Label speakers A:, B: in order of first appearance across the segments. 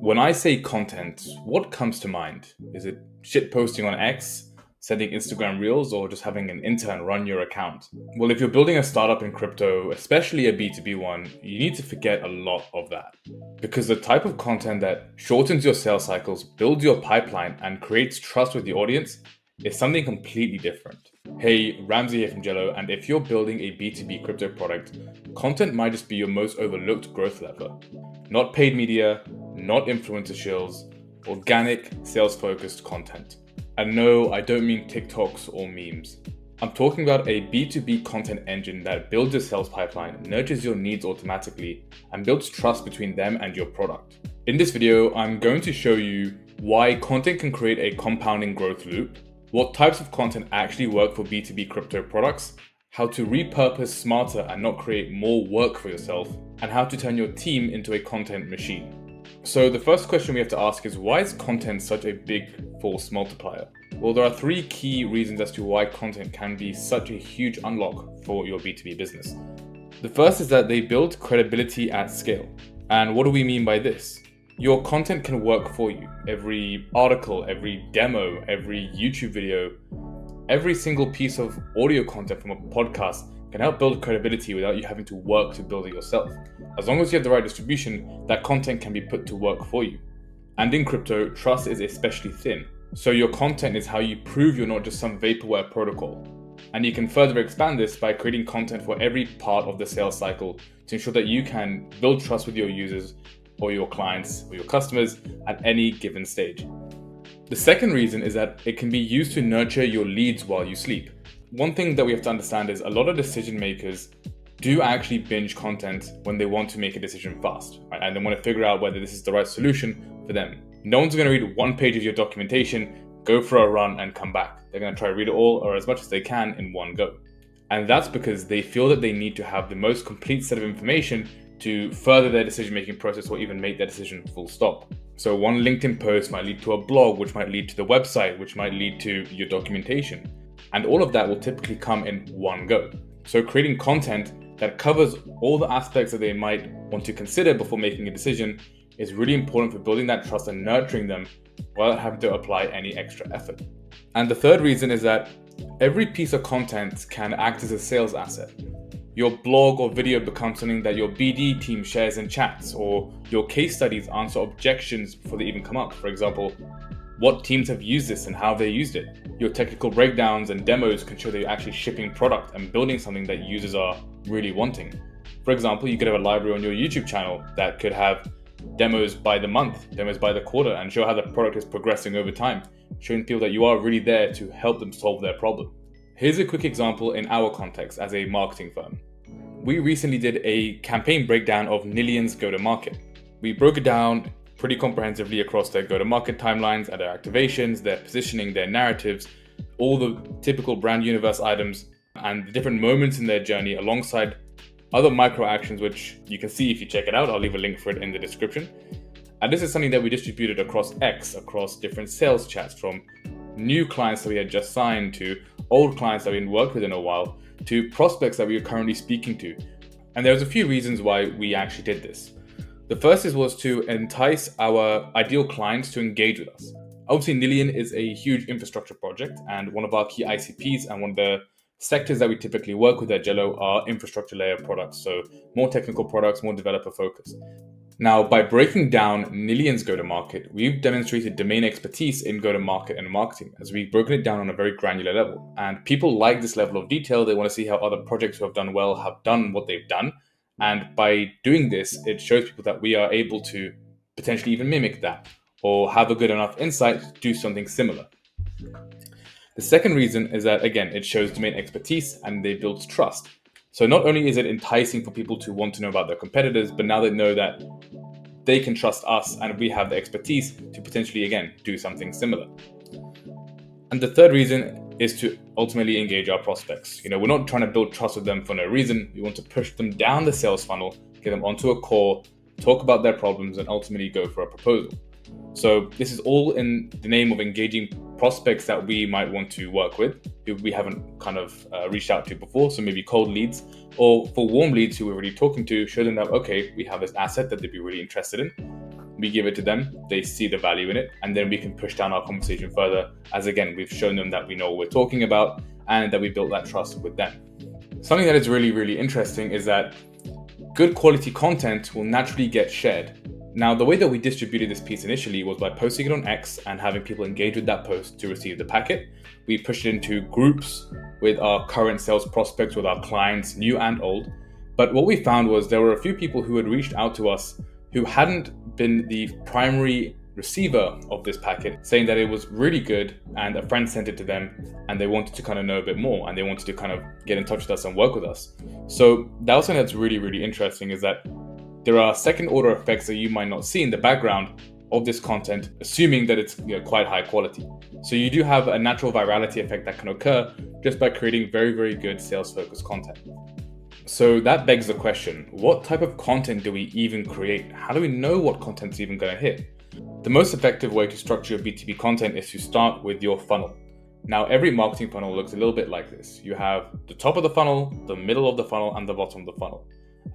A: When I say content, what comes to mind? Is it shit posting on X, sending Instagram reels, or just having an intern run your account? Well, if you're building a startup in crypto, especially a B2B one, you need to forget a lot of that. Because the type of content that shortens your sales cycles, builds your pipeline, and creates trust with the audience is something completely different. Hey, Ramsey here from Jello, and if you're building a B2B crypto product, content might just be your most overlooked growth lever. Not paid media, not influencer shills, organic, sales-focused content. And no, I don't mean TikToks or memes. I'm talking about a B2B content engine that builds your sales pipeline, nurtures your needs automatically, and builds trust between them and your product. In this video, I'm going to show you why content can create a compounding growth loop, what types of content actually work for B2B crypto products, how to repurpose smarter and not create more work for yourself, and how to turn your team into a content machine. So the first question we have to ask is, why is content such a big force multiplier? Well, there are three key reasons as to why content can be such a huge unlock for your B2B business. The first is that they build credibility at scale. And what do we mean by this? Your content can work for you. Every article, every demo, every YouTube video, every single piece of audio content from a podcast can help build credibility without you having to work to build it yourself. As long as you have the right distribution, that content can be put to work for you. And in crypto, trust is especially thin. So your content is how you prove you're not just some vaporware protocol. And you can further expand this by creating content for every part of the sales cycle to ensure that you can build trust with your users or your clients or your customers at any given stage. The second reason is that it can be used to nurture your leads while you sleep. One thing that we have to understand is a lot of decision makers do actually binge content when they want to make a decision fast, right? And they want to figure out whether this is the right solution for them. No one's going to read one page of your documentation, go for a run and come back. They're going to try to read it all or as much as they can in one go. And that's because they feel that they need to have the most complete set of information to further their decision-making process or even make their decision full stop. So one LinkedIn post might lead to a blog, which might lead to the website, which might lead to your documentation. And all of that will typically come in one go. So creating content that covers all the aspects that they might want to consider before making a decision is really important for building that trust and nurturing them without having to apply any extra effort. And the third reason is that every piece of content can act as a sales asset. Your blog or video becomes something that your BD team shares in chats, or your case studies answer objections before they even come up. For example, what teams have used this and how they used it. Your technical breakdowns and demos can show that you're actually shipping product and building something that users are really wanting. For example, you could have a library on your YouTube channel that could have demos by the month, demos by the quarter, and show how the product is progressing over time, showing people that you are really there to help them solve their problem. Here's a quick example in our context as a marketing firm. We recently did a campaign breakdown of Nillion's go-to-market. We broke it down pretty comprehensively across their go-to-market timelines and their activations, their positioning, their narratives, all the typical brand universe items, and the different moments in their journey alongside other micro actions, which you can see if you check it out. I'll leave a link for it in the description. And this is something that we distributed across X, across different sales chats, from new clients that we had just signed to old clients that we hadn't worked with in a while to prospects that we are currently speaking to. And there's a few reasons why we actually did this. The first was to entice our ideal clients to engage with us. Obviously, Nillion is a huge infrastructure project, and one of our key ICPs and one of the sectors that we typically work with at Jello are infrastructure layer products, so more technical products, more developer focused. Now, by breaking down Nillion's go-to-market, we've demonstrated domain expertise in go-to-market and marketing, as we've broken it down on a very granular level. And people like this level of detail. They want to see how other projects who have done well have done what they've done. And by doing this, it shows people that we are able to potentially even mimic that or have a good enough insight to do something similar. The second reason is that, again, it shows domain expertise and it builds trust. So not only is it enticing for people to want to know about their competitors, but now they know that they can trust us and we have the expertise to potentially, again, do something similar. And the third reason is to ultimately engage our prospects. We're not trying to build trust with them for no reason. We want to push them down the sales funnel, get them onto a call, talk about their problems, and ultimately go for a proposal. So this is all in the name of engaging prospects that we might want to work with, who we haven't kind of reached out to before. So maybe cold leads, or for warm leads who we're already talking to, show them that, okay, we have this asset that they'd be really interested in. we give it to them, they see the value in it, and then we can push down our conversation further, as again, we've shown them that we know what we're talking about and that we built that trust with them. Something that is really, really interesting is that good quality content will naturally get shared. Now, the way that we distributed this piece initially was by posting it on X and having people engage with that post to receive the packet. We pushed it into groups with our current sales prospects, with our clients, new and old. But what we found was there were a few people who had reached out to us who hadn't been the primary receiver of this packet, saying that it was really good and a friend sent it to them and they wanted to kind of know a bit more and they wanted to kind of get in touch with us and work with us. So that was something that's really, really interesting, is that there are second order effects that you might not see in the background of this content, assuming that it's quite high quality. So you do have a natural virality effect that can occur just by creating very, very good sales focused content. So that begs the question, what type of content do we even create? How do we know what content's even going to hit? The most effective way to structure your B2B content is to start with your funnel. Now, every marketing funnel looks a little bit like this. You have the top of the funnel, the middle of the funnel, and the bottom of the funnel.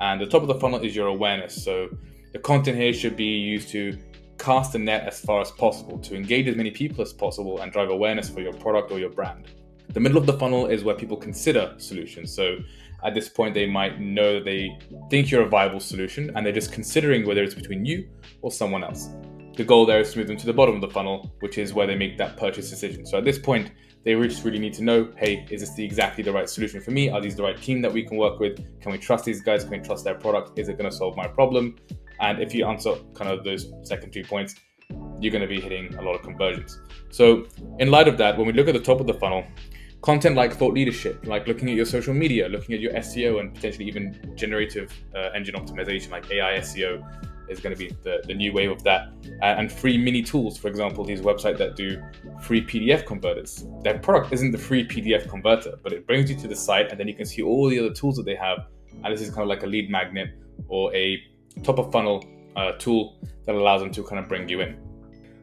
A: And the top of the funnel is your awareness. So the content here should be used to cast the net as far as possible, to engage as many people as possible and drive awareness for your product or your brand. The middle of the funnel is where people consider solutions. So at this point, they might know that they think you're a viable solution and they're just considering whether it's between you or someone else. The goal there is to move them to the bottom of the funnel, which is where they make that purchase decision. So at this point, they just really need to know, hey, is this exactly the right solution for me? Are these the right team that we can work with? Can we trust these guys? Can we trust their product? Is it going to solve my problem? And if you answer kind of those second 2 points, you're going to be hitting a lot of conversions. So in light of that, when we look at the top of the funnel, content like thought leadership, like looking at your social media, looking at your SEO, and potentially even generative engine optimization like AI SEO is going to be the new wave of that. And free mini tools, for example, these websites that do free PDF converters. Their product isn't the free PDF converter, but it brings you to the site and then you can see all the other tools that they have. And this is kind of like a lead magnet or a top of funnel tool that allows them to kind of bring you in.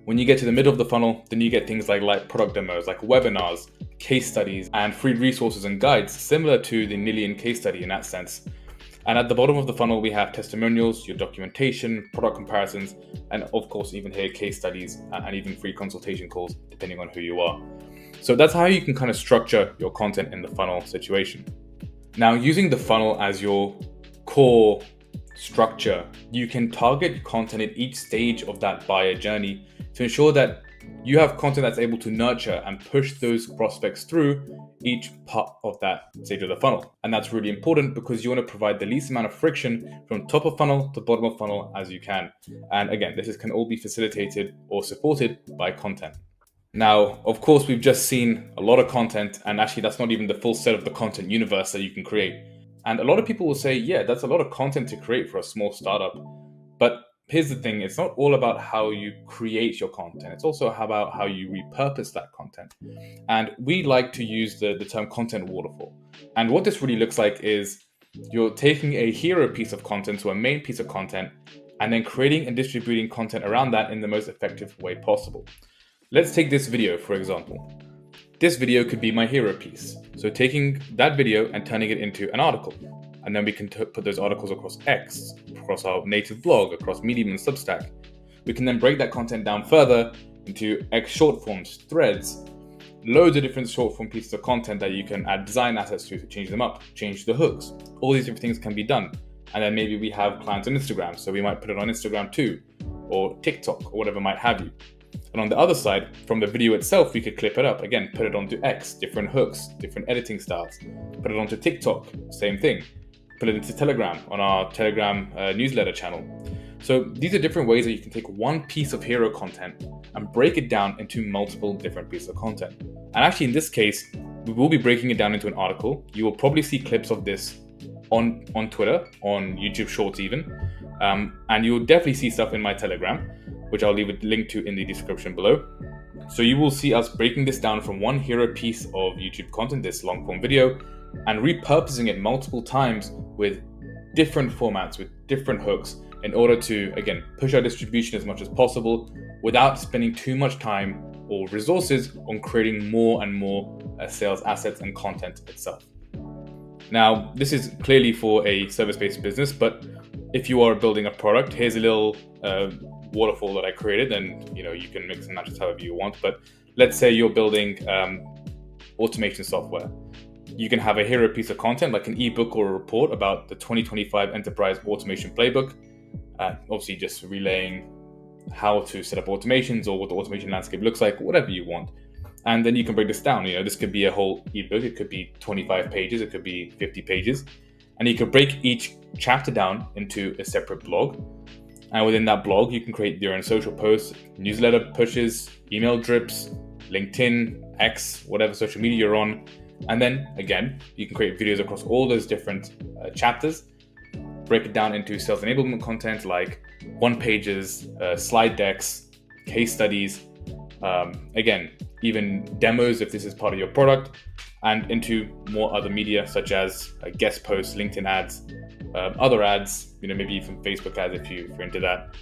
A: When you get to the middle of the funnel, then you get things like product demos, like webinars, case studies, and free resources and guides, similar to the Nillion case study in that sense. And at the bottom of the funnel, we have testimonials, your documentation, product comparisons, and of course, even here, case studies and even free consultation calls, depending on who you are. So that's how you can kind of structure your content in the funnel situation. Now, using the funnel as your core structure, you can target content at each stage of that buyer journey to ensure that you have content that's able to nurture and push those prospects through each part of that stage of the funnel. And that's really important because you want to provide the least amount of friction from top of funnel to bottom of funnel as you can. And again, this can all be facilitated or supported by content. Now, of course, we've just seen a lot of content, and actually that's not even the full set of the content universe that you can create. And a lot of people will say, yeah, that's a lot of content to create for a small startup. But here's the thing, it's not all about how you create your content. It's also about how you repurpose that content. And we like to use the term content waterfall. And what this really looks like is you're taking a hero piece of content to a main piece of content, and then creating and distributing content around that in the most effective way possible. Let's take this video, for example. This video could be my hero piece. So taking that video and turning it into an article. And then we can put those articles across X, across our native blog, across Medium and Substack. We can then break that content down further into X short forms, threads, loads of different short form pieces of content that you can add design assets to change them up, change the hooks. All these different things can be done. And then maybe we have clients on Instagram, so we might put it on Instagram too, or TikTok, or whatever might have you. And on the other side, from the video itself, we could clip it up. Again, put it onto X, different hooks, different editing styles. Put it onto TikTok, same thing. Put it into Telegram, on our Telegram newsletter channel. So these are different ways that you can take one piece of hero content and break it down into multiple different pieces of content. And actually in this case, we will be breaking it down into an article. You will probably see clips of this on Twitter, on YouTube Shorts even. And you'll definitely see stuff in my Telegram, which I'll leave a link to in the description below. So you will see us breaking this down from one hero piece of YouTube content, this long form video, and repurposing it multiple times with different formats, with different hooks, in order to, again, push our distribution as much as possible without spending too much time or resources on creating more and more sales assets and content itself. Now, this is clearly for a service-based business, but if you are building a product, here's a little waterfall that I created, and you can mix and match it however you want. But let's say you're building automation software. You can have a hero piece of content like an ebook or a report about the 2025 Enterprise Automation Playbook. Obviously, just relaying how to set up automations or what the automation landscape looks like, whatever you want. And then you can break this down. This could be a whole ebook. It could be 25 pages. It could be 50 pages. And you can break each chapter down into a separate blog. And within that blog, you can create your own social posts, newsletter pushes, email drips, LinkedIn, X, whatever social media you're on. And then again, you can create videos across all those different chapters, break it down into sales enablement content like one-pagers, slide decks, case studies, again, even demos if this is part of your product, and into more other media such as guest posts, LinkedIn ads, other ads, maybe even Facebook ads if you're into that.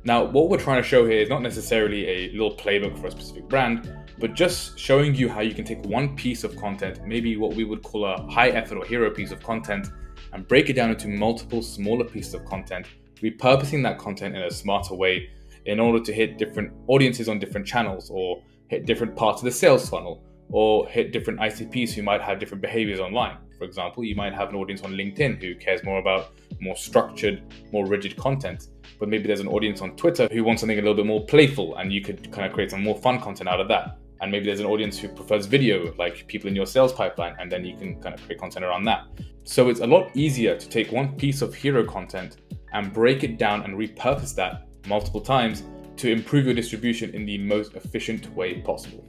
A: Now, what we're trying to show here is not necessarily a little playbook for a specific brand, but just showing you how you can take one piece of content, maybe what we would call a high effort or hero piece of content, and break it down into multiple smaller pieces of content, repurposing that content in a smarter way in order to hit different audiences on different channels, or hit different parts of the sales funnel, or hit different ICPs who might have different behaviors online. For example, you might have an audience on LinkedIn who cares more about more structured, more rigid content. But maybe there's an audience on Twitter who wants something a little bit more playful, and you could kind of create some more fun content out of that. And maybe there's an audience who prefers video, like people in your sales pipeline, and then you can kind of create content around that. So it's a lot easier to take one piece of hero content and break it down and repurpose that multiple times to improve your distribution in the most efficient way possible.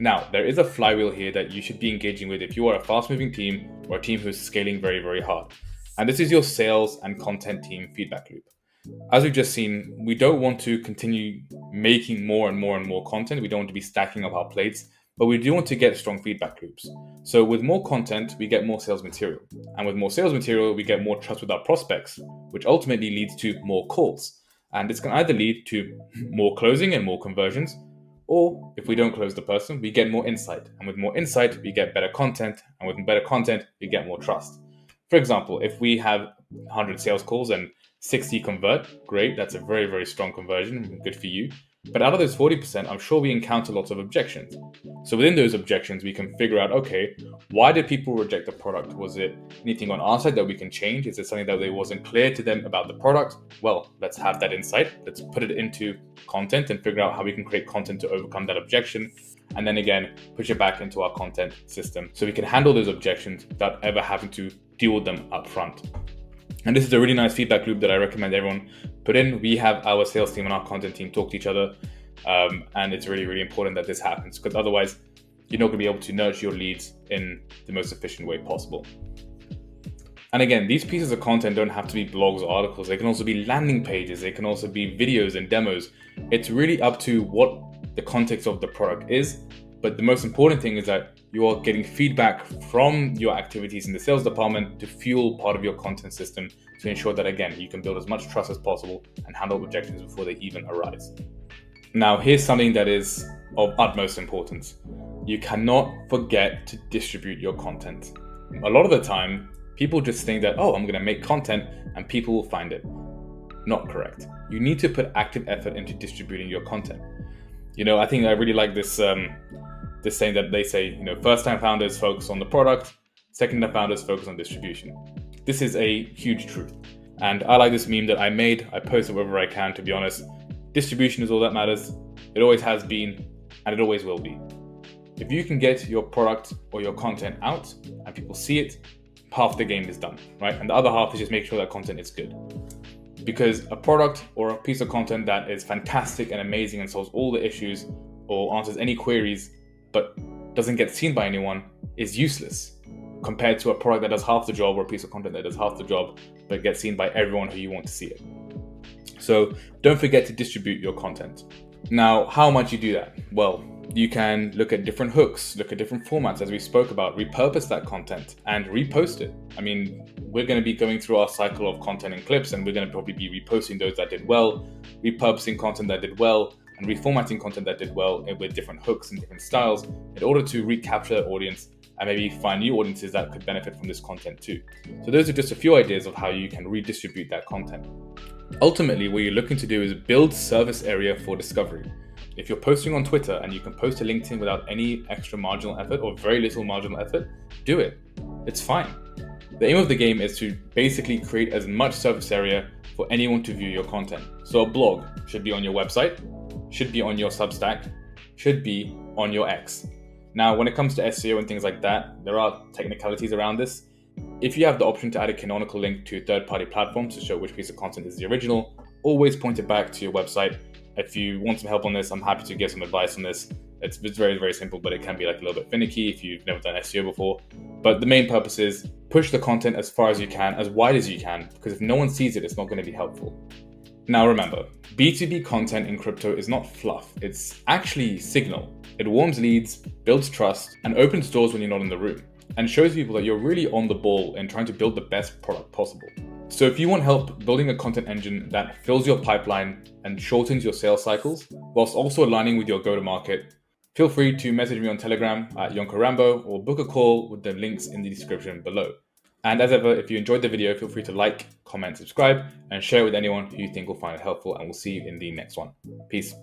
A: Now, there is a flywheel here that you should be engaging with if you are a fast-moving team or a team who's scaling very, very hard. And this is your sales and content team feedback loop. As we've just seen, we don't want to continue making more and more and more content. We don't want to be stacking up our plates, but we do want to get strong feedback loops. So with more content, we get more sales material. And with more sales material, we get more trust with our prospects, which ultimately leads to more calls. And this can either lead to more closing and more conversions, or if we don't close the person, we get more insight. And with more insight, we get better content. And with better content, we get more trust. For example, if we have 100 sales calls and 60 convert, great, that's a very, very strong conversion, good for you. But out of those 40%, I'm sure we encounter lots of objections. So within those objections, we can figure out, okay, why did people reject the product? Was it anything on our side that we can change? Is it something that they wasn't clear to them about the product? Well, let's have that insight. Let's put it into content and figure out how we can create content to overcome that objection. And then again, push it back into our content system so we can handle those objections without ever having to deal with them up front. And this is a really nice feedback loop that I recommend everyone put in. We have our sales team and our content team talk to each other. And it's really, really important that this happens, because otherwise you're not going to be able to nurture your leads in the most efficient way possible. And again, these pieces of content don't have to be blogs or articles. They can also be landing pages. They can also be videos and demos. It's really up to what the context of the product is. But the most important thing is that you are getting feedback from your activities in the sales department to fuel part of your content system to ensure that, again, you can build as much trust as possible and handle objections before they even arise. Now, here's something that is of utmost importance. You cannot forget to distribute your content. A lot of the time, people just think that, I'm going to make content and people will find it. Not correct. You need to put active effort into distributing your content. I think I really like this saying that they say, first-time founders focus on the product, second-time founders focus on distribution. This is a huge truth. And I like this meme that I made. I post it wherever I can, to be honest. Distribution is all that matters. It always has been, and it always will be. If you can get your product or your content out and people see it, half the game is done, right? And the other half is just make sure that content is good. Because a product or a piece of content that is fantastic and amazing and solves all the issues or answers any queries but doesn't get seen by anyone is useless compared to a product that does half the job or a piece of content that does half the job but gets seen by everyone who you want to see it. So don't forget to distribute your content. Now, how might you do that? Well, you can look at different hooks, look at different formats as we spoke about, repurpose that content and repost it. I mean, we're going to be going through our cycle of content and clips, and we're going to probably be reposting those that did well, repurposing content that did well, and reformatting content that did well with different hooks and different styles in order to recapture that audience and maybe find new audiences that could benefit from this content too. So those are just a few ideas of how you can redistribute that content. Ultimately, what you're looking to do is build surface area for discovery. If you're posting on Twitter and you can post to LinkedIn without any extra marginal effort or very little marginal effort, do it. It's fine. The aim of the game is to basically create as much surface area for anyone to view your content. So a blog should be on your website, should be on your Substack, should be on your X. Now, when it comes to SEO and things like that, there are technicalities around this. If you have the option to add a canonical link to third-party platforms to show which piece of content is the original, always point it back to your website. If you want some help on this, I'm happy to give some advice on this. It's very, very simple, but it can be like a little bit finicky if you've never done SEO before. But the main purpose is push the content as far as you can, as wide as you can, because if no one sees it, it's not going to be helpful. Now remember, B2B content in crypto is not fluff. It's actually signal. It warms leads, builds trust, and opens doors when you're not in the room, and shows people that you're really on the ball in trying to build the best product possible. So if you want help building a content engine that fills your pipeline and shortens your sales cycles, whilst also aligning with your go-to-market, feel free to message me on Telegram at Yonko or book a call with the links in the description below. And as ever, if you enjoyed the video, feel free to like, comment, subscribe, and share it with anyone who you think will find it helpful, and we'll see you in the next one. Peace.